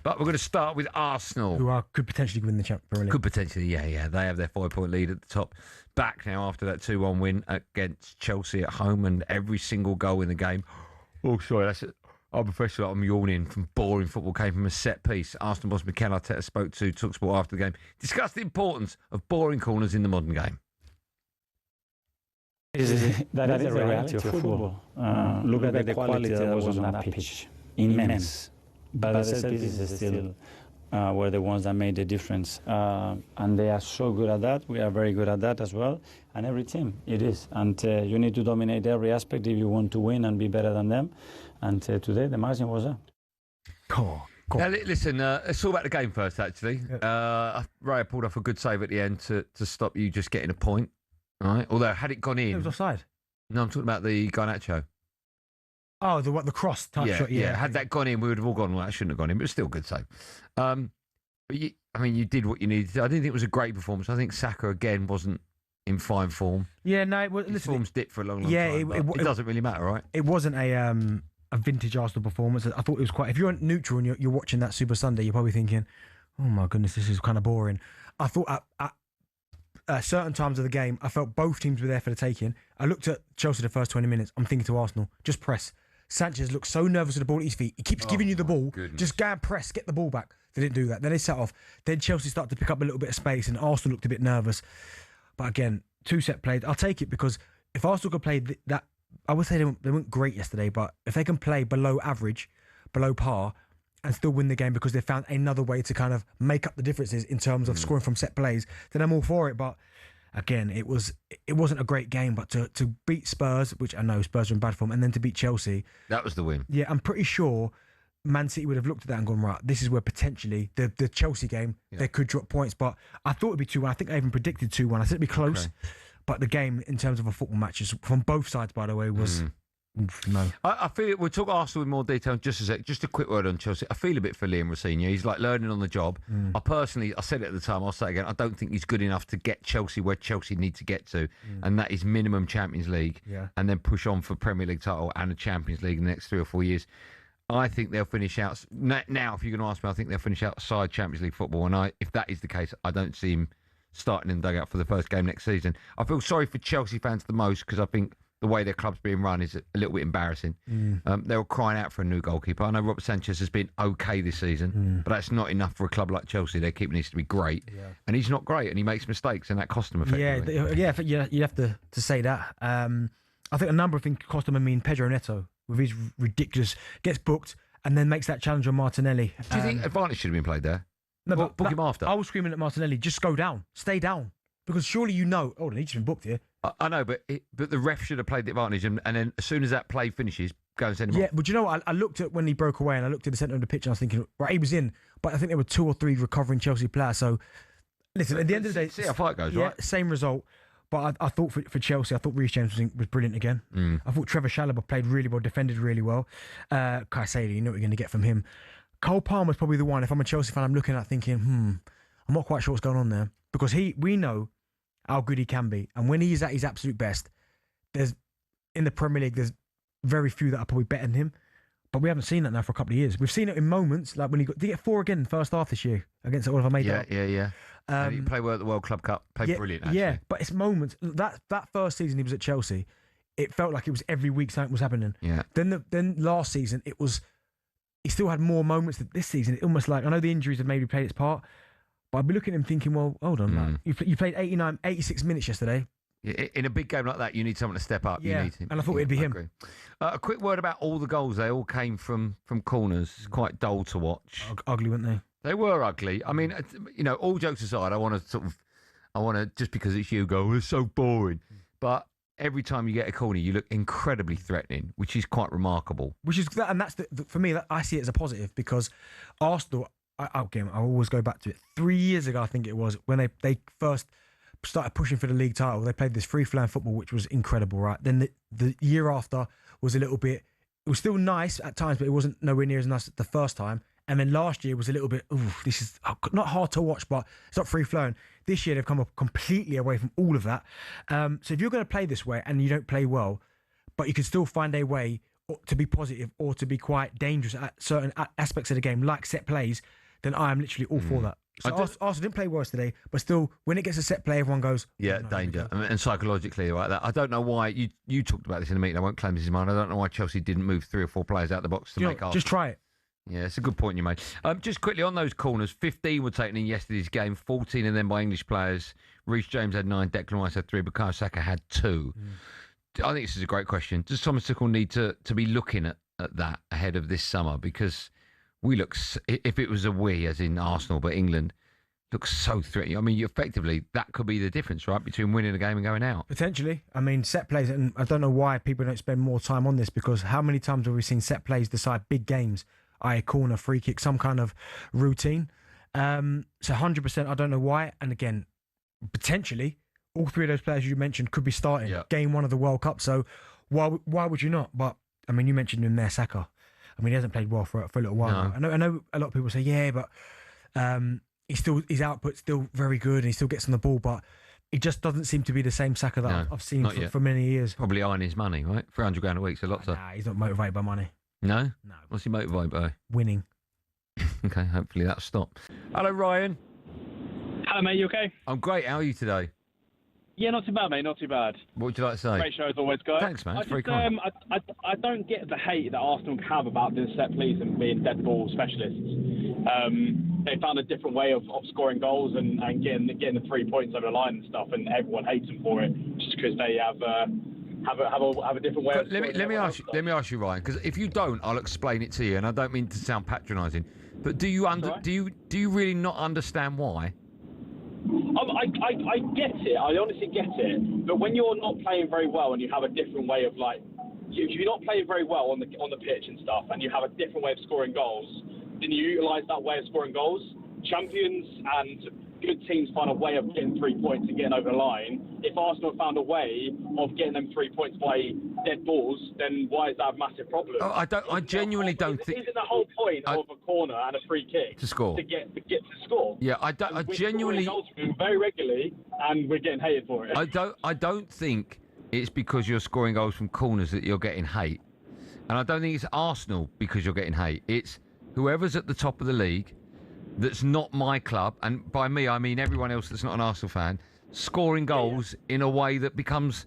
But we're going to start with Arsenal. Who could potentially win the Premier League. Could potentially, yeah. They have their 5-point lead at the top. Back now after that 2-1 win against Chelsea at home and every single goal in the game. Oh, sorry, that's it. I'm yawning from boring football came from a set piece. Arsenal boss Mikel Arteta spoke to talkSPORT after the game. Discussed the importance of boring corners in the modern game. That is the reality of football. Look at the quality that was on that pitch. Immense. But the set pieces still were the ones that made the difference. And they are so good at that. We are very good at that as well. And every team, it is. And you need to dominate every aspect if you want to win and be better than them. And today, the margin was there. Cool. Now, listen, let's talk about the game first, actually. Yep. Raya pulled off a good save at the end to stop you just getting a point. Right? Although, had it gone in... It was offside. No, I'm talking about the Garnacho. Oh, the cross type shot, yeah. Had that gone in, we would have all gone, well, that shouldn't have gone in, but it's still a good save. But you did what you needed to. I didn't think it was a great performance. I think Saka, again, wasn't in fine form. Yeah, no, his form's dipped for a long time. It doesn't really matter, right? It wasn't a vintage Arsenal performance. I thought it was quite... If you're neutral and you're watching that Super Sunday, you're probably thinking, oh my goodness, this is kind of boring. I thought at certain times of the game, I felt both teams were there for the taking. I looked at Chelsea the first 20 minutes. I'm thinking to Arsenal, just press. Sanchez looks so nervous with the ball at his feet. He keeps giving you the ball. Goodness. Just go and press, get the ball back. They didn't do that. Then they set off. Then Chelsea started to pick up a little bit of space and Arsenal looked a bit nervous. But again, 2 set plays. I'll take it because if Arsenal could play that, I would say they weren't great yesterday, but if they can play below average, below par, and still win the game because they found another way to kind of make up the differences in terms of scoring from set plays, then I'm all for it. But again, it wasn't a great game, but to beat Spurs, which I know Spurs are in bad form, and then to beat Chelsea. That was the win. Yeah, I'm pretty sure Man City would have looked at that and gone, right, this is where potentially the Chelsea game, they could drop points. But I thought it'd be 2-1. I think I even predicted 2-1. I said it'd be close. Okay. But the game, in terms of a football match, from both sides, by the way, was... No. I feel we'll talk Arsenal in more detail in just a sec. Just a quick word on Chelsea. I feel a bit for Liam Rosenior. He's like learning on the job. I said it at the time, I'll say it again, I don't think he's good enough to get Chelsea where Chelsea need to get to, and that is minimum Champions League, and then push on for Premier League title and a Champions League in the next 3 or 4 years. I think they'll finish out now. If you're going to ask me, I think they'll finish outside Champions League football, and if that is the case, I don't see him starting in the dugout for the first game next season. I feel sorry for Chelsea fans the most because I think the way their club's being run is a little bit embarrassing. They were crying out for a new goalkeeper. I know Robert Sanchez has been okay this season, but that's not enough for a club like Chelsea. Their keeper needs to be great, and he's not great, and he makes mistakes, and that cost them effectively. Yeah, you have to say that. I think a number of things cost them. I mean, Pedro Neto, with his ridiculous, gets booked and then makes that challenge on Martinelli. Do you think advantage should have been played there? No, but book him after. I was screaming at Martinelli, just go down, stay down. Because surely he's just been booked here. I know, but the ref should have played the advantage, and then as soon as that play finishes, go and send him off. Yeah, but you know what? I looked at when he broke away, and I looked at the centre of the pitch, and I was thinking, right, he was in, but I think there were 2 or 3 recovering Chelsea players. So, listen, at the end of the day... See how far it goes, right? Same result. But I thought for Chelsea, I thought Reece James was brilliant again. I thought Trevor Chalobah played really well, defended really well. Caicedo, you know what you're going to get from him. Cole Palmer's probably the one, if I'm a Chelsea fan, I'm looking at thinking, I'm not quite sure what's going on there. Because we know how good he can be. And when he's at his absolute best, in the Premier League, there's very few that are probably better than him. But we haven't seen that now for a couple of years. We've seen it in moments, like when did he get 4 again in the first half this year against Oliver Mayda? Yeah. And he played well at the World Club Cup. Played brilliant, actually. Yeah, but it's moments. That first season he was at Chelsea, it felt like it was every week something was happening. Yeah. Then last season, he still had more moments than this season. It almost like, I know the injuries have maybe played its part, but I'd be looking at him thinking, well, hold on, man. You played 86 minutes yesterday. In a big game like that, you need someone to step up. Yeah, you need him. And I thought it'd be him. A quick word about all the goals. They all came from corners. It's quite dull to watch. Ugly, weren't they? They were ugly. I mean, all jokes aside, I want to, just because it's you, go, it's so boring. But every time you get a corner, you look incredibly threatening, which is quite remarkable. And that's for me, I see it as a positive because Arsenal, I always go back to it. 3 years ago, I think it was, when they first started pushing for the league title, they played this free-flowing football, which was incredible, right? Then the year after was a little bit, it was still nice at times, but it wasn't nowhere near as nice the first time. And then last year was a little bit, this is not hard to watch, but it's not free-flowing. This year, they've come up completely away from all of that. So if you're going to play this way and you don't play well, but you can still find a way to be positive or to be quite dangerous at certain aspects of the game, like set plays, then I am literally all for that. So Arsenal didn't play worse today, but still, when it gets a set play, everyone goes, yeah, no, danger. And psychologically, like that. I don't know why, you talked about this in the meeting, I won't claim this is mine. I don't know why Chelsea didn't move 3 or 4 players out the box to make Arsenal. Just try it. Yeah, it's a good point you made. Just quickly on those corners, 15 were taken in yesterday's game, 14 of them by English players. Reece James had 9, Declan Rice had 3, Bukayo Saka had 2. I think this is a great question. Does Thomas Tuchel need to be looking at that ahead of this summer? Because we look, if it was a we, as in Arsenal, but England, looks so threatening. I mean, effectively, that could be the difference, right, between winning a game and going out. Potentially. I mean, set plays, and I don't know why people don't spend more time on this, because how many times have we seen set plays decide big games, i.e. corner, free kick, some kind of routine? So 100%, I don't know why. And again, potentially, all 3 of those players you mentioned could be starting game 1 of the World Cup. So why would you not? But, I mean, you mentioned him there, Saka. I mean, he hasn't played well for a little while. No. I know a lot of people say, yeah, but his output's still very good and he still gets on the ball, but it just doesn't seem to be the same Saka that I've seen for many years. Probably eyeing his money, right? £300 a week's a lot. Nah, he's not motivated by money. No? No. What's he motivated by? Winning. Okay, hopefully that'll stop. Hello, Ryan. Hello, mate. You okay? I'm great. How are you today? Yeah, not too bad, mate. Not too bad. What would you like to say? Great show as always, guys. Thanks, man. It's very kind. I don't get the hate that Arsenal have about doing set plays and being dead ball specialists. They found a different way of scoring goals and getting the 3 points over the line and stuff, and everyone hates them for it just because they have a different way. But let me ask you, Ryan, because if you don't, I'll explain it to you, and I don't mean to sound patronising, but do you really not understand why? I get it. I honestly get it. But when you're not playing very well and you have a different way of if you're not playing very well on the pitch and stuff, and you have a different way of scoring goals, then you utilise that way of scoring goals. Champions and good teams find a way of getting 3 points and getting over the line. If Arsenal found a way of getting them 3 points by dead balls, then why is that a massive problem? Oh, I genuinely don't think. Isn't the whole point of a corner and a free kick to score? To get to score. Yeah, I genuinely. We're scoring goals very regularly, and we're getting hated for it. I don't think it's because you're scoring goals from corners that you're getting hate, and I don't think it's Arsenal because you're getting hate. It's whoever's at the top of the league. That's not my club, and by me I mean everyone else that's not an Arsenal fan, scoring goals in a way that becomes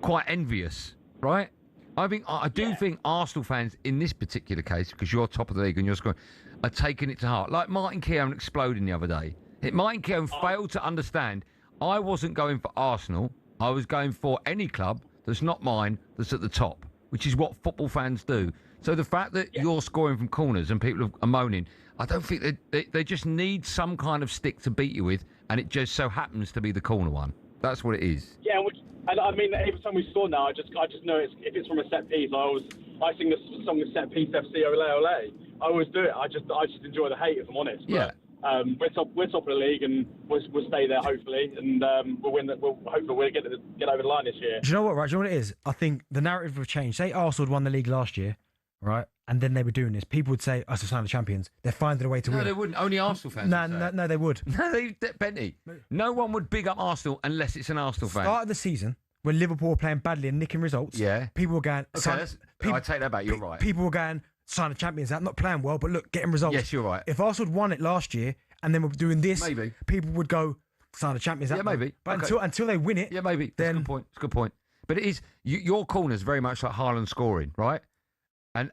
quite envious, right? I do think Arsenal fans in this particular case, because you're top of the league and you're scoring, are taking it to heart. Like Martin Keown exploding the other day. Martin Keown failed to understand I wasn't going for Arsenal, I was going for any club that's not mine that's at the top, which is what football fans do. So the fact that you're scoring from corners and people are moaning, I don't think they just need some kind of stick to beat you with, and it just so happens to be the corner one. That's what it is. Yeah, and I mean, every time we score now, I just know if it's from a set piece, I sing the song of set piece FC Ole Ole. I always do it. I just enjoy the hate, if I'm honest. Yeah. But, we're top of the league, and we'll stay there hopefully, and we'll win. Hopefully we'll get over the line this year. Do you know what, right? Do you know what it is? I think the narrative have changed. Say Arsenal had won the league last year, right? And then they were doing this. People would say, "Us, a sign of champions." They're finding a way to win. No, they wouldn't. Only Arsenal fans. No, they would. No, Benny. No one would big up Arsenal unless it's an Arsenal fan. Start of the season, when Liverpool were playing badly and nicking results, people were going. Okay, I take that back. You're right. People were going, sign of champions. That not playing well, but look, getting results. Yes, you're right. If Arsenal had won it last year and then we're doing this, maybe people would go, sign of champions. Yeah, maybe. But until they win it, maybe. Then that's a good point. It's a good point. But it is your corner's very much like Haaland scoring, right?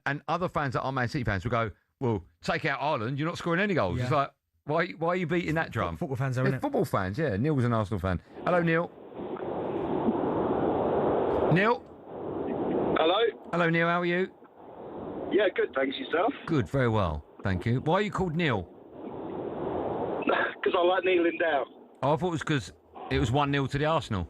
And other fans that aren't Man City fans will go, well, take out Haaland, you're not scoring any goals. Yeah. It's like, why are you beating that drum? Football fans are in it. Football fans, yeah. Neil's an Arsenal fan. Hello, Neil. Neil? Hello? Hello, Neil. How are you? Yeah, good. Thanks. Yourself? Good. Very well. Thank you. Why are you called Neil? Because I like kneeling down. Oh, I thought it was because it was 1-0 to the Arsenal.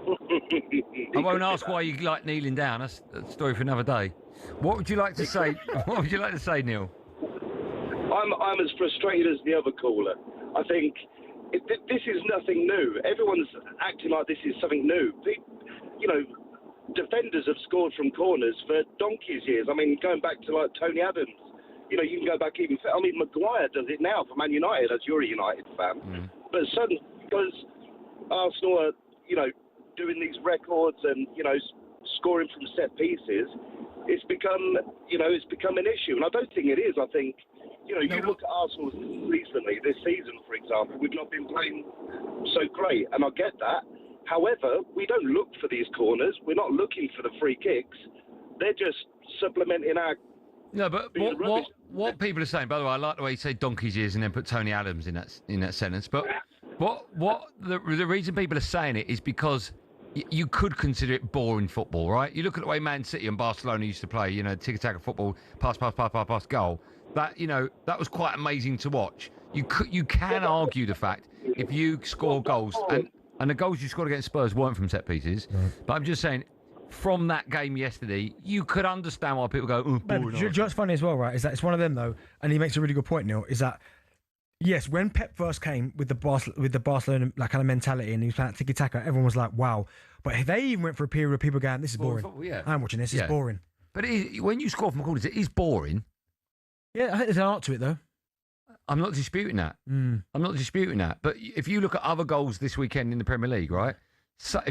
I won't ask why you like kneeling down. That's a story for another day. What would you like to say? What would you like to say, Neil? I'm as frustrated as the other caller. I think this is nothing new. Everyone's acting like this is something new. Defenders have scored from corners for donkey's years. I mean, going back to like Tony Adams. You can go back even. I mean, Maguire does it now for Man United, as you're a United fan. Mm. But suddenly, because Arsenal are, doing these records and, scoring from set pieces, it's become an issue, and I don't think it is. I think, you look at Arsenal recently, this season, for example, we've not been playing so great, and I get that. However, we don't look for these corners. We're not looking for the free kicks. They're just supplementing our. No, but what people are saying, by the way, I like the way you say donkey's ears and then put Tony Adams in that sentence. But what the reason people are saying it is because you could consider it boring football, right? You look at the way Man City and Barcelona used to play, tiki-taka football, pass, goal. That was quite amazing to watch. You can argue the fact if you score goals, and the goals you scored against Spurs weren't from set pieces, but I'm just saying, from that game yesterday, you could understand why people go, oh, boring. Do you know what's funny as well, right? Is that it's one of them, though, and he makes a really good point, Neil, is that, yes, when Pep first came with the Barcelona like kind of mentality and he was playing tiki-taka, everyone was like, wow. But they even went for a period where people going, this is boring. I'm watching this, it's boring. But when you score from corners, it is boring. Yeah, I think there's an art to it, though. I'm not disputing that. I'm not disputing that. But if you look at other goals this weekend in the Premier League, right? So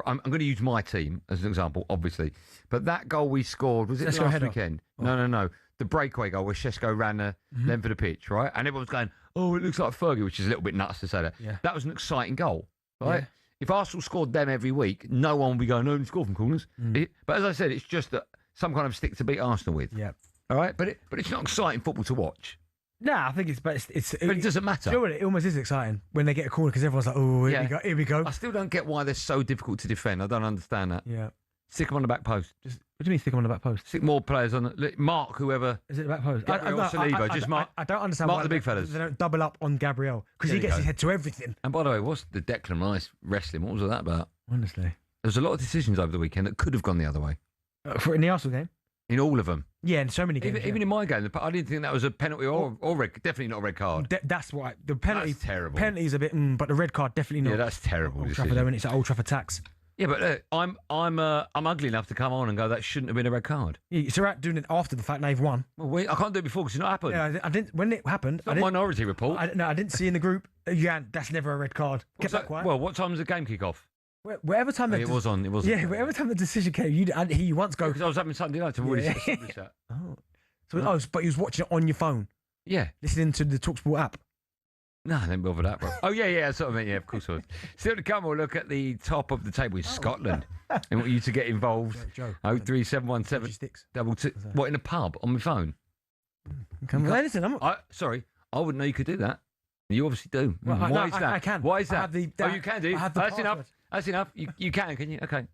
I'm going to use my team as an example, obviously. But that goal we scored, was it last weekend? Oh. No. The breakaway goal where Šeško ran the length of the pitch, right? And everyone's going, oh, it looks like Fergie, which is a little bit nuts to say that. Yeah. That was an exciting goal, right? Yeah. If Arsenal scored them every week, no one would be going, no, they score from corners. But as I said, it's just some kind of stick to beat Arsenal with. Yeah. All right? But it's not exciting football to watch. Nah, I think but it doesn't matter. You know what, it almost is exciting when they get a corner because everyone's like, oh, here we go. I still don't get why they're so difficult to defend. I don't understand that. Yeah. Stick them on the back post. What do you mean stick them on the back post? Stick more players on Mark, whoever. Is it the back post? I don't understand Mark why the big fellas. They don't double up on Gabriel because he gets his head to everything. And by the way, what's the Declan Rice wrestling? What was that about? Honestly. There's a lot of decisions over the weekend that could have gone the other way. In the Arsenal game? In all of them. Yeah, in so many games. Even in my game, I didn't think that was a penalty or red. Definitely not a red card. That's why the penalty. That's terrible. Penalty's a bit, but the red card definitely not. Yeah, that's terrible. Old Trafford, when it's an Old Trafford tax. Yeah, but I'm ugly enough to come on and go, that shouldn't have been a red card. Yeah, it's all right doing it after the fact they've won. Well, I can't do it before because it's not happened. Yeah, I didn't. When it happened, it's not a Minority Report. I didn't see in the group. Yeah, that's never a red card. Kept that quiet. Well, what time does the game kick off? Whatever time it was on. It was. Yeah, whatever time the decision came, you once go because I was having Sunday night to already set that. But you was watching it on your phone. Yeah, listening to the talkSPORT app. No, I didn't bother that, bro. Oh yeah, that's what I meant. Yeah, of course I was. Still to come, we'll look at the top of the table with Scotland. And want you to get involved. 03717 22. What, in a pub on my phone? Listen, sorry, I wouldn't know you could do that. You obviously do. Well, Why is that? I can. Why is that? You can do. That's enough. That's enough. You can you? Okay.